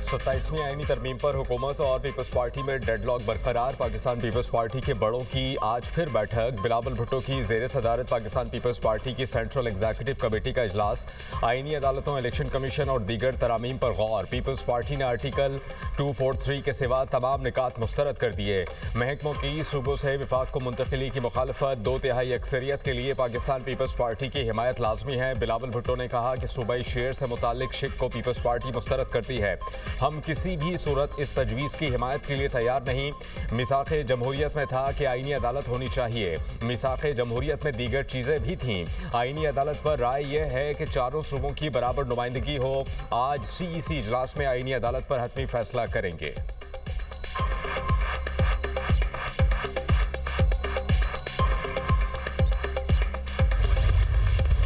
27वीं आईनी तरमीम पर हुकूमत और पीपल्स पार्टी में डेडलॉक बरकरार। पाकिस्तान पीपल्स पार्टी के बड़ों की आज फिर बैठक। बिलावल भुट्टो की जेर सदारत पाकिस्तान पीपल्स पार्टी की सेंट्रल एग्जीक्यूटिव कमेटी का इजलास। आईनी अदालतों, इलेक्शन कमीशन और दीगर तरामीम पर गौर। पीपल्स पार्टी ने आर्टिकल 243 के सिवा तमाम निकात मुस्तरद कर दिए। महकमों की सूबों से विफाक को मुंतकिली की मुखालफत। 2/3 अक्सरियत के लिए पाकिस्तान पीपल्स पार्टी की हिमायत लाजमी है। बिलावल भुट्टो ने कहा कि सूबाई शेयर से मुतालिक शिक को पीपल्स पार्टी मुस्तरद करती है। हम किसी भी सूरत इस तजवीज़ की हिमायत के लिए तैयार नहीं। मिसाक़े जमहूरियत में था कि आईनी अदालत होनी चाहिए। मिसाक़े जमहूरियत में दीगर चीज़ें भी थीं। आईनी अदालत पर राय यह है कि चारों सूबों की बराबर नुमाइंदगी हो। आज CEC इजलास में आईनी अदालत पर हतमी फैसला करेंगे।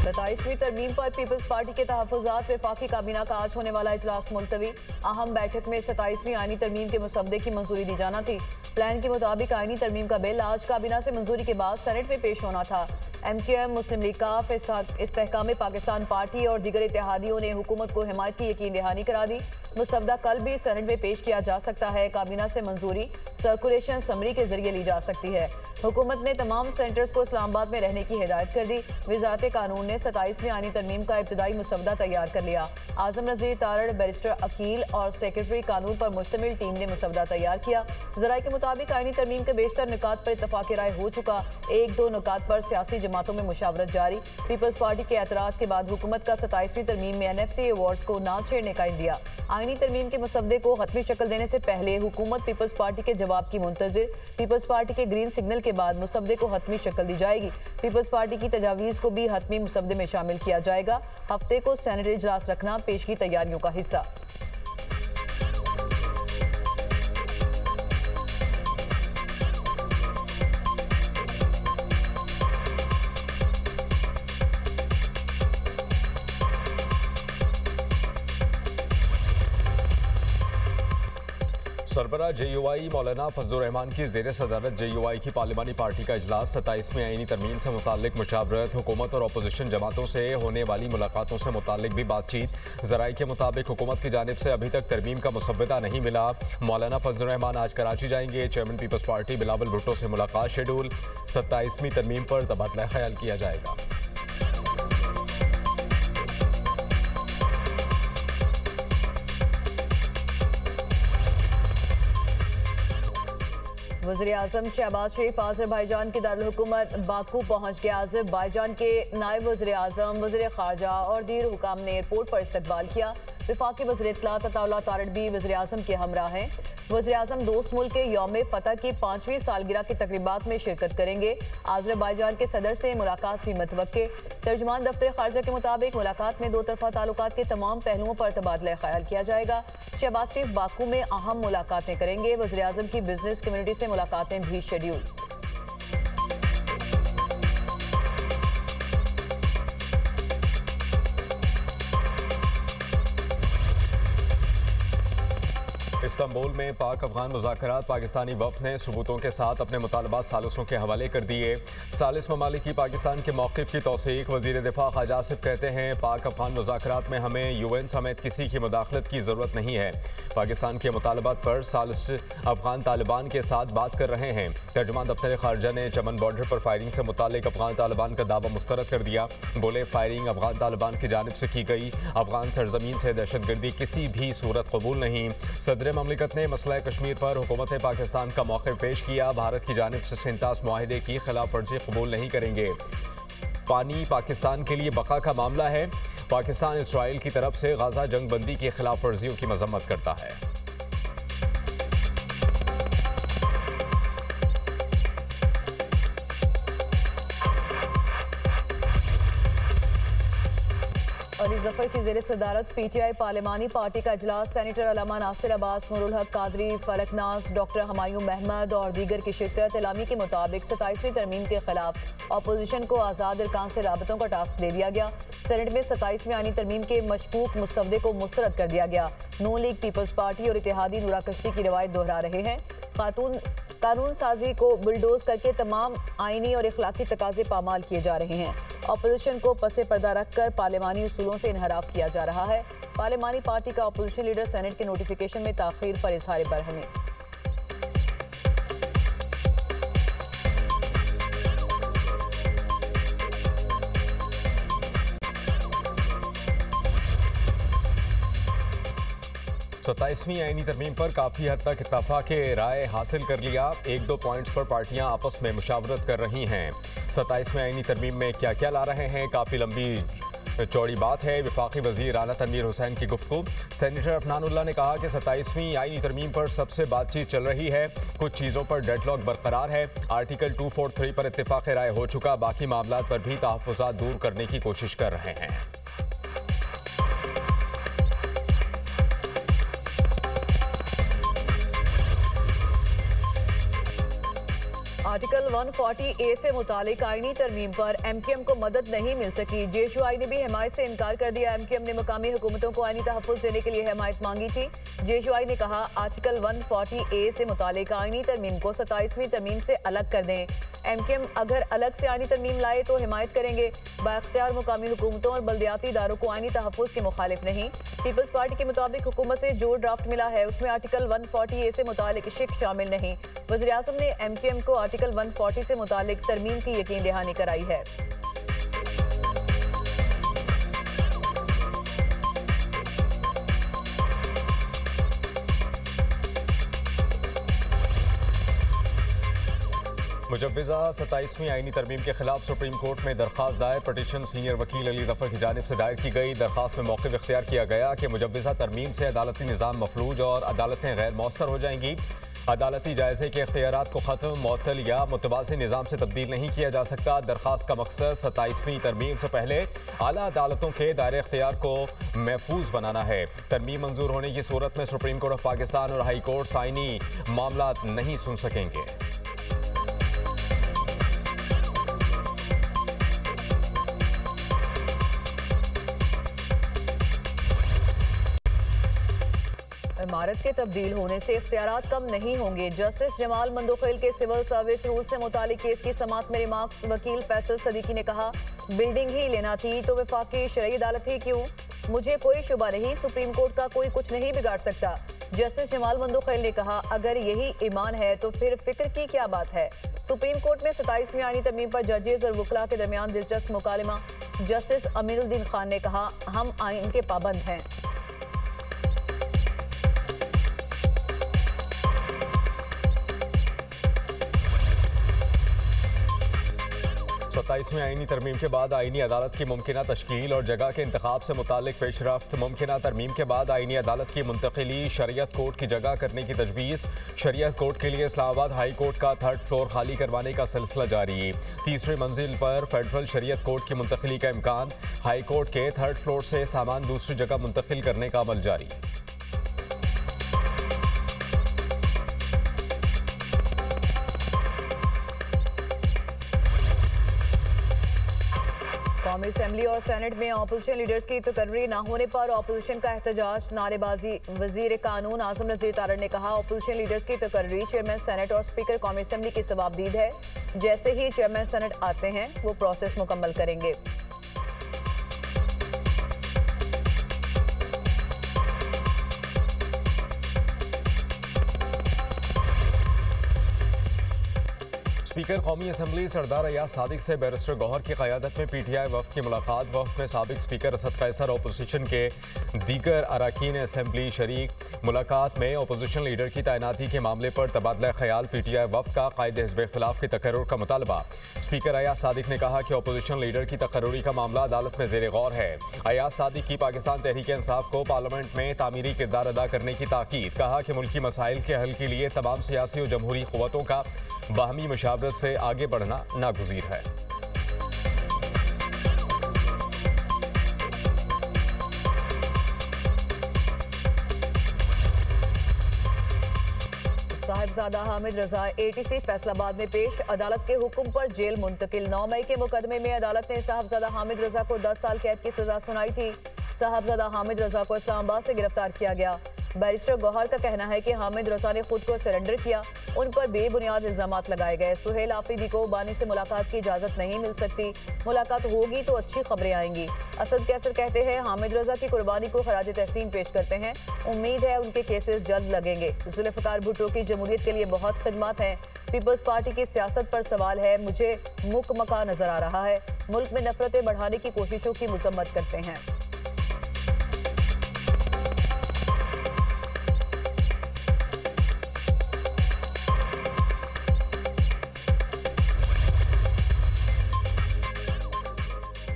27वीं तरमीम पर पीपल्स पार्टी के तहफ़्फ़ुज़ात। वफाकी काबीना का आज होने वाला इजलास मुलतवी। अहम बैठक में 27वीं आईनी तरमीम के मुसवदे की मंजूरी दी जाना थी। प्लान के मुताबिक आईनी तरमीम का बिल आज काबीना से मंजूरी के बाद सेनेट में पेश होना था। MKM, मुस्लिम लीग काफ, इस्तेहकाम पाकिस्तान पार्टी और दीगर इत्तेहादियों ने हुकूमत को हिमायत की यकीन दहानी करा दी। मुसवदा कल भी सेनेट में पेश किया जा सकता है। काबीना से मंजूरी सर्कुलेशन समरी के जरिए ली जा सकती है। हुकूमत ने तमाम सेंटर्स को इस्लामाबाद में रहने की हिदायत कर दी। वज़ारत कानून ने 27वीं आईनी तरमीम का इब्तदाई मुसवदा तैयार कर लिया। आजम रज़ी तारड़, बैरिस्टर अकील और सेक्रेटरी कानून पर मुश्तमिल टीम ने मुसवदा तैयार किया। ज़राए के मुताबिक आईनी तरमीम के बेशतर निकात पर इत्तफाक राय हो चुका। 1-2 निकात पर सियासी जमातों में मुशावरत जारी। पीपल्स पार्टी के एतराज़ के बाद हुकूमत का 27वीं तरमीम में NFC अवार्ड्स को ना छेड़ने का इंदिया। आईनी तरमीम के मुसवदे को हतमी शक्ल देने से पहले हुकूमत पीपल्स पार्टी के जवाब की मुंतजिर। पीपल्स पार्टी के ग्रीन सिग्नल के बाद मुसवदे को हतमी शक्ल दी जाएगी। पीपल्स पार्टी की तजावीज़ को भी हतमी मुसवदे में शामिल किया जाएगा। हफ्ते को सेनेट इजलास रखना पेश की तैयारियों का हिस्सा। सरबरा JUI मौलाना फजलुर रहमान की जेर सदारत JUI की पार्लिमानी पार्टी का इजलास। 27वीं आईनी तरमीम से मुतालिक मुशावरत। हुकूमत और अपोजिशन जमातों से होने वाली मुलाकातों से मुतालिक भी बातचीत। ज़राए के मुताबिक हुकूमत की जानिब से अभी तक तरमीम का मुसव्वदा नहीं मिला। मौलाना फजलुर रहमान आज कराची जाएंगे। चेयरमैन पीपल्स पार्टी बिलावल भुट्टो से मुलाकात शेड्यूल। 27वीं तरमीम पर तबादला ख्याल किया जाएगा। वज़ीर-ए-आज़म शहबाज शरीफ आज़रबाईजान के दारुल हुकूमत बाकू पहुँच गया। आज़रबाईजान के नायब वज़ीर-ए-आज़म, वज़ीर ख़ारजा और दीगर हुकाम ने एयरपोर्ट पर इस्तकबाल किया। वफाकी वज़ीर इत्तलात अताउल्लाह तारड़ भी वज़ीर-ए-आज़म के हमरा हैं। वज़ीर-ए-आज़म दोस्त मुल्क के यौम फ़तह की 5वीं सालगिरह की तक़रीबात में शिरकत करेंगे। आज़रबाईजान के सदर से मुलाकात भी मुतवक्के। तर्जुमान दफ्तर ख़ारजा के मुताबिक मुलाकात में 2 तरफ़ा ताल्लुकात के तमाम पहलुओं पर तबादला ख्याल किया जाएगा। शहबाज शरीफ बाकू में अहम मुलाकातें करेंगे। वज़ीर-ए-आज़म की बिजनेस कम्युनिटी से मुलाकातें भी शेड्यूल। इस्तांबुल में पाक अफगान मुज़ाकरात। पाकिस्तानी वफ़द ने सबूतों के साथ अपने मुतालबात सालिसों के हवाले कर दिए। सालिस ममालिक की पाकिस्तान के मौक़िफ़ की तौसीक़। वज़ीर दिफ़ा ख्वाजा आसिफ कहते हैं पाक अफगान मुज़ाकरात में हमें UN समेत किसी की मुदाखलत की ज़रूरत नहीं है। पाकिस्तान के मुतालबात पर सालिस अफगान तालिबान के साथ बात कर रहे हैं। तर्जुमान दफ्तर ख़ारजा ने चमन बॉर्डर पर फायरिंग से मुतालिक अफगान तालिबान का दावा मुस्तरद कर दिया। बोले फायरिंग अफगान तालिबान की जानिब से की गई। अफगान सरजमीन से दहशतगर्दी किसी भी सूरत कबूल नहीं। सदर ममलिकत ने मसला कश्मीर पर हुकूमत पाकिस्तान का मौक़िफ़ पेश किया। भारत की जानिब से 37 मुआहिदे की खिलाफ वर्जी कबूल नहीं करेंगे। पानी पाकिस्तान के लिए बका का मामला है। पाकिस्तान इसराइल की तरफ से गाज़ा जंग बंदी की खिलाफ वर्जियों की मजम्मत करता है। अली जफर की जेर सदारत PTI पार्लिमानी पार्टी का इजलास। सेनेटर अल्लामा नासिर अब्बास, नूरुल हक कादरी, फलकनाज, डॉक्टर हमायूं महमद और दीगर की शिरकत। एलामी के मुताबिक 27वीं तरमीम के खिलाफ अपोजिशन को आज़ाद अरकान से राबतों का टास्क दे दिया गया। सेनेट में 27वीं आईनी तरमीम के मशकूक मुसवदे को मुस्तरद कर दिया गया। नून लीग, पीपल्स पार्टी और इत्तेहादी नूरा कश्ती की रवायत दोहरा रहे हैं। कानून साजी को बुलडोज करके तमाम आईनी और इखलाकी तकाजे पामाल किए जा रहे हैं। अपोजिशन को पसे पर्दा रखकर पार्लिमानी उसूलों से इनहराफ किया जा रहा है। पार्लिमानी पार्टी का अपोजिशन लीडर सेनेट के नोटिफिकेशन में ताखीर पर इजहार बरहमी। सत्ताईसवीं आईनी तरमीम पर काफी हद तक इत्तफाक राय हासिल कर लिया। 1-2 पॉइंट्स पर पार्टियां आपस में मुशावरत कर रही हैं। 27वें आईनी तरमीम में क्या क्या ला रहे हैं, काफी लंबी चौड़ी बात है। वफाकी वजीर राना तनवीर हुसैन की गुफ्तगू। सेनेटर अफनानुल्लाह ने कहा कि 27वीं आईनी तरमीम पर सबसे बातचीत चल रही है, कुछ चीज़ों पर डेडलॉक बरकरार है। आर्टिकल 243 पर इत्तफाक राय हो चुका, बाकी मामलात पर भी तहफ़्फ़ुज़ात दूर करने की कोशिश कर रहे हैं। आर्टिकल 140A से मुतालिक आईनी तरमीम पर MQM को मदद नहीं मिल सकी। JSUI ने भी हिमायत से इनकार कर दिया। MQM ने मकामी हुकूमतों को आईनी तहफ़्फ़ुज़ देने के लिए हिमायत मांगी थी। JSUI ने कहा आर्टिकल 140A से मुतालिक आईनी तरमीम को 27वीं तरमीम से अलग कर दें। MQM अगर अलग से आईनी तरमीम लाए तो हिमायत करेंगे। बाख्तियार मुकामी हुकूमतों और बल्दियाती इदारों को आईनी तहफ़्फ़ुज़ के मुखालिफ नहीं। पीपल्स पार्टी के मुताबिक हुकूमत से जो ड्राफ्ट मिला है उसमें आर्टिकल 140A से मुतालिक शिक शामिल नहीं। वज़ीर-ए-आज़म ने MQM को आर्टिकल 140 से मुतालिक तरमीम की यकीन दहानी कराई है। मुजव्विज़ा 27वीं आईनी तरमीम के खिलाफ सुप्रीम कोर्ट में दरखास्त दायर। पटिशन सीनियर वकील अली ज़फ़र की जानिब से दायर की गई। दरखास्त में मौक़िफ़ इख्तियार किया गया कि मुजव्विज़ा तरमीम से अदालती निज़ाम मफलूज और अदालतें गैर मौसर हो जाएंगी। अदालती जायज़े के इख्तियारात को ख़त्म, मुअत्तल या मुतवाज़िन निज़ाम से तब्दील नहीं किया जा सकता। दरखास्त का मकसद 27वीं तरमीम से पहले आला अदालतों के दायरे इख्तियार को महफूज बनाना है। तरमीम मंजूर होने की सूरत में सुप्रीम कोर्ट ऑफ पाकिस्तान और हाई कोर्ट आईनी मामलात नहीं सुन सकेंगे। इमारत के तब्दील होने से इख्तियारात कम नहीं होंगे। जस्टिस जमाल मंदोखिल के सिविल सर्विस रूल से मुतालिक केस की समाअत में रिमार्क्स वकील फैसल सदीकी ने कहा बिल्डिंग ही लेना थी तो वफाकी शरई अदालत ही क्यों। मुझे कोई शुबा नहीं, सुप्रीम कोर्ट का कोई कुछ नहीं बिगाड़ सकता। जस्टिस जमाल मंदोखिल ने कहा अगर यही ईमान है तो फिर फिक्र की क्या बात है। सुप्रीम कोर्ट में 27वीं आईनी तरमीम पर जजेस और वकला के दरमियान दिलचस्प मुकालमा। जस्टिस अमीनुद्दीन खान ने कहा हम आइन के पाबंद हैं। 27वीं आईनी तरमीम के बाद आईनी अदालत की मुमकिना तश्कील और जगह के इंतखाब से मुतालिक पेशरफ्त। मुमकिना तरमीम के बाद आईनी अदालत की मुंतकिली शरीयत कोर्ट की जगह करने की तजवीज़। शरीयत कोर्ट के लिए इस्लामाबाद हाई कोर्ट का 3rd फ्लोर खाली करवाने का सिलसिला जारी। 3री मंजिल पर फेडरल शरीयत कोर्ट की मुंतकिली का इम्कान। हाई कोर्ट के 3rd फ्लोर से सामान दूसरी जगह मुंतकिल करने का अमल जारी। कौमी असेंबली और सेनेट में अपोजिशन लीडर्स की तकर्री न होने पर अपोजिशन का एहतजाज, नारेबाजी। वजीर कानून आजम नज़ीर तारड़ ने कहा अपोजिशन लीडर्स की तकर्री चेयरमैन सेनेट और स्पीकर कौमी असेंबली की सवाबदीद है। जैसे ही चेयरमैन सेनेट आते हैं वो प्रोसेस मुकम्मल करेंगे। स्पीकर कौमी असम्बली सरदार अयाज सादिक से बैरिस्टर गौहर की क़यादत में PTI वफ़द की मुलाकात। वफ़द में साबिक स्पीकर असद कैसर और अपोजिशन के दीगर अरकान असम्बली शरीक। मुलाकात में अपोजिशन लीडर की तैनाती के मामले पर तबादला ख्याल। PTI वफ़द का कायदे हिज़्ब इख्तिलाफ के तकर्रुर का मुतालबा। स्पीकर अयाज सादिक ने कहा कि अपोजिशन लीडर की तकर्रुरी का मामला अदालत में ज़ेर गौर है। अयाज सादिक की पाकिस्तान तहरीक इंसाफ को पार्लियामेंट में तामीरी किरदार अदा करने की ताकीद। कहा कि मुल्की मसाइल के हल के लिए तमाम सियासी और जमहूरी क़ुव्वतों का बाहमी मुशावरत से आगे बढ़ना नागुज़ीर है। साहिबजादा हामिद रजा ATC फैसलाबाद में पेश। अदालत के हुक्म पर जेल मुंतकिल। 9 मई के मुकदमे में अदालत ने साहिबजादा हामिद रजा को 10 साल कैद की सजा सुनाई थी। साहिबजादा हामिद रजा को इस्लामाबाद से गिरफ्तार किया गया। बैरिस्टर गौहर का कहना है कि हामिद रजा ने खुद को सरेंडर किया, उन पर बेबुनियाद इल्जामात लगाए गए। सुहेल आफरीदी को बानी से मुलाकात की इजाजत नहीं मिल सकती, मुलाकात होगी तो अच्छी खबरें आएंगी। असद कैसर कहते हैं हामिद रजा की कुर्बानी को खराज तहसीन पेश करते हैं, उम्मीद है उनके केसेस जल्द लगेंगे। जुल्फिकार भुट्टो की जमहूरियत के लिए बहुत खिदमत है, पीपल्स पार्टी की सियासत पर सवाल है, मुझे मुकमका नजर आ रहा है, मुल्क में नफरतें बढ़ाने की कोशिशों की मजम्मत करते हैं।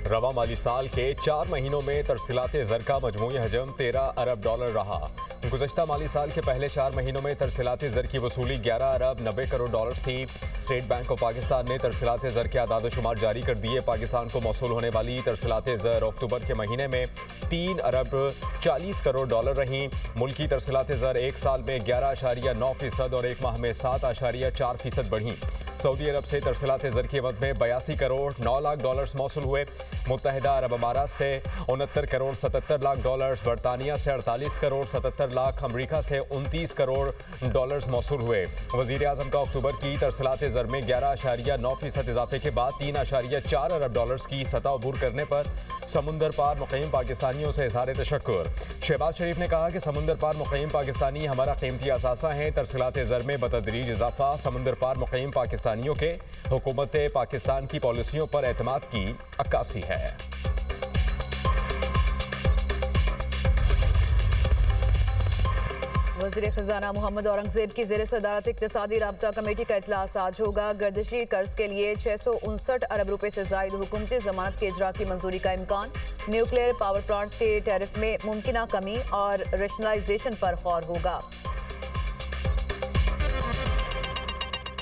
रवा माली साल के 4 महीनों में तरसीलाते ज़र का मजमूई हजम 13 अरब डॉलर रहा। गुज़श्ता माली साल के पहले 4 महीनों में तरसीलाते ज़र की वसूली 11 अरब 90 करोड़ डॉलर थी। स्टेट बैंक ऑफ पाकिस्तान ने तरसीलाते ज़र के आदाद शुमार जारी कर दिए। पाकिस्तान को मौसूल होने वाली तरसीलाते ज़र अक्टूबर के महीने में 3 अरब 40 करोड़ डॉलर रहीं। मुल्की तरसीलाते ज़र एक साल में 11.9% और एक माह में 7.4% बढ़ी। सऊदी अरब से तरसीलाते ज़र की एवज में 82 करोड़ 9 लाख डॉलर्स मौसूल हुए। मुत्तहिदा अरब अमारात से 69 करोड़ 77 लाख डॉलर्स, बरतानिया से 48 करोड़ 77 लाख, अमरीका से 29 करोड़ डॉलर्स मौसूल हुए। वज़ीर आज़म का अक्टूबर की तरसीलाते ज़र में 11.9% इजाफे के बाद 3.4 अरब डॉलर्स की सतह अबूर करने पर समुंदर पार मुक़ीम पाकिस्तानियों से इज़हार तशक्कुर। शहबाज शरीफ ने कहा कि समुंदर पार मुक़ीम पाकिस्तानी हमारा कीमती असासा हैं। तरसीलाते ज़र में बतदरीज इजाफा समुंदर पार मुक़ीम पाकिस्तानियों के हुकूमत पाकिस्तान की पॉलिसियों पर एतमाद की अक्कासी है। वज़ीर ख़ज़ाना मोहम्मद औरंगज़ेब की ज़ेर सदारत इक़्तिसादी राब्ता कमेटी का इजलास आज होगा। गर्दिशी कर्ज के लिए 659 अरब रुपए से ज़ायद हुकूमती ज़मानत के इजरा की मंजूरी का इम्कान। न्यूक्लियर पावर प्लांट्स के टैरिफ में मुमकिना कमी और रेशनलाइजेशन पर गौर होगा।